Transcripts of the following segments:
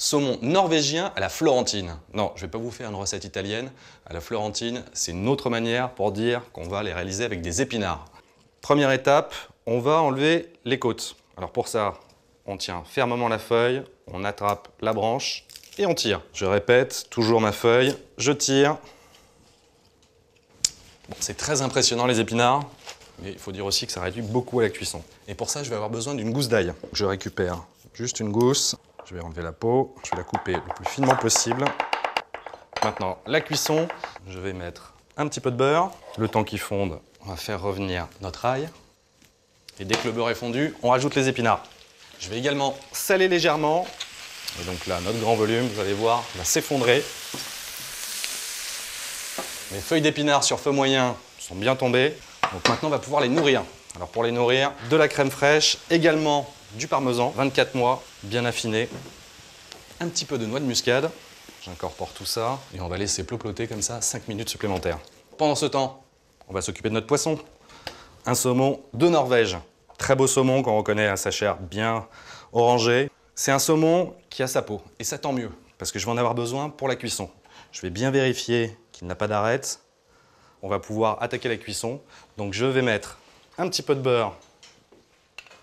saumon norvégien à la florentine. Non, je ne vais pas vous faire une recette italienne. À la florentine, c'est une autre manière pour dire qu'on va les réaliser avec des épinards. Première étape, on va enlever les côtes. Alors pour ça, on tient fermement la feuille, on attrape la branche et on tire. Je répète, toujours ma feuille, je tire. Bon, c'est très impressionnant les épinards, mais il faut dire aussi que ça réduit beaucoup à la cuisson. Et pour ça, je vais avoir besoin d'une gousse d'ail. Je récupère juste une gousse, je vais enlever la peau, je vais la couper le plus finement possible. Maintenant, la cuisson, je vais mettre un petit peu de beurre. Le temps qu'il fonde, on va faire revenir notre ail. Et dès que le beurre est fondu, on rajoute les épinards. Je vais également saler légèrement. Et donc là, notre grand volume, vous allez voir, va s'effondrer. Mes feuilles d'épinards sur feu moyen sont bien tombées. Donc maintenant, on va pouvoir les nourrir. Alors pour les nourrir, de la crème fraîche, également du parmesan, 24 mois, bien affiné. Un petit peu de noix de muscade. J'incorpore tout ça et on va laisser plopoter comme ça 5 minutes supplémentaires. Pendant ce temps, on va s'occuper de notre poisson. Un saumon de Norvège. Très beau saumon qu'on reconnaît à sa chair bien orangée. C'est un saumon qui a sa peau et ça tant mieux parce que je vais en avoir besoin pour la cuisson. Je vais bien vérifier qu'il n'a pas d'arête. On va pouvoir attaquer la cuisson. Donc je vais mettre un petit peu de beurre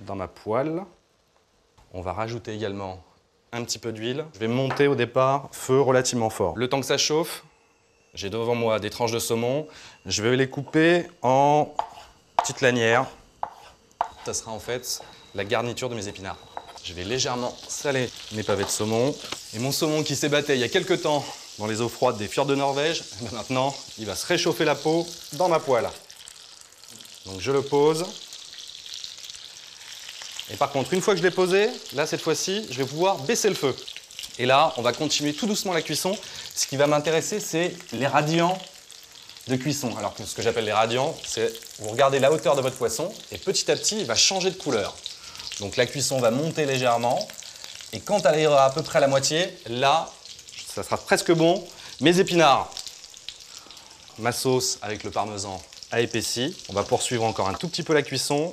dans ma poêle. On va rajouter également un petit peu d'huile. Je vais monter au départ feu relativement fort. Le temps que ça chauffe, j'ai devant moi des tranches de saumon. Je vais les couper en petites lanières. Ça sera en fait la garniture de mes épinards. Je vais légèrement saler mes pavés de saumon. Et mon saumon qui s'est batté il y a quelques temps dans les eaux froides des fjords de Norvège, maintenant, il va se réchauffer la peau dans ma poêle. Donc je le pose. Et par contre, une fois que je l'ai posé, là, cette fois-ci, je vais pouvoir baisser le feu. Et là, on va continuer tout doucement la cuisson. Ce qui va m'intéresser, c'est les radiants de cuisson. Alors ce que j'appelle les radiants, c'est vous regardez la hauteur de votre poisson et petit à petit, il va changer de couleur. Donc la cuisson va monter légèrement. Et quand elle ira à peu près à la moitié, là, ça sera presque bon. Mes épinards, ma sauce avec le parmesan a épaissi. On va poursuivre encore un tout petit peu la cuisson.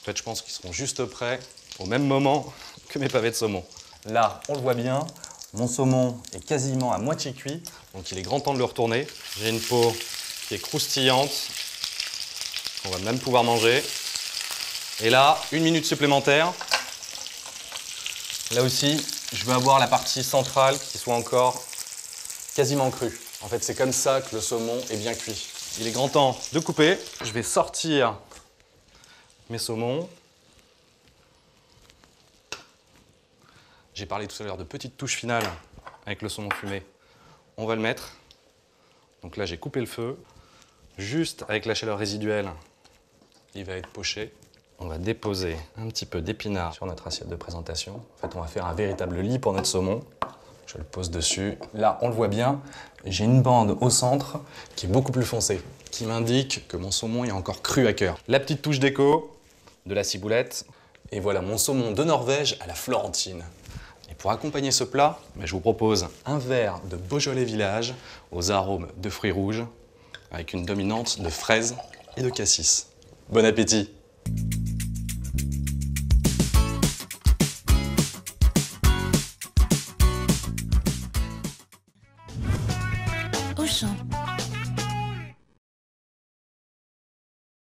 En fait, je pense qu'ils seront juste prêts au même moment que mes pavés de saumon. Là, on le voit bien, mon saumon est quasiment à moitié cuit, donc il est grand temps de le retourner. J'ai une peau qui est croustillante, qu'on va même pouvoir manger. Et là, 1 minute supplémentaire. Là aussi, je veux avoir la partie centrale qui soit encore quasiment crue. En fait, c'est comme ça que le saumon est bien cuit. Il est grand temps de couper. Je vais sortir mes saumons. J'ai parlé tout à l'heure de petites touches finales avec le saumon fumé. On va le mettre. Donc là, j'ai coupé le feu. Juste avec la chaleur résiduelle, il va être poché. On va déposer un petit peu d'épinards sur notre assiette de présentation. En fait, on va faire un véritable lit pour notre saumon. Je le pose dessus. Là, on le voit bien, j'ai une bande au centre qui est beaucoup plus foncée, qui m'indique que mon saumon est encore cru à cœur. La petite touche d'écho, de la ciboulette. Et voilà mon saumon de Norvège à la florentine. Et pour accompagner ce plat, je vous propose un verre de Beaujolais Village aux arômes de fruits rouges avec une dominante de fraises et de cassis. Bon appétit! Auchan.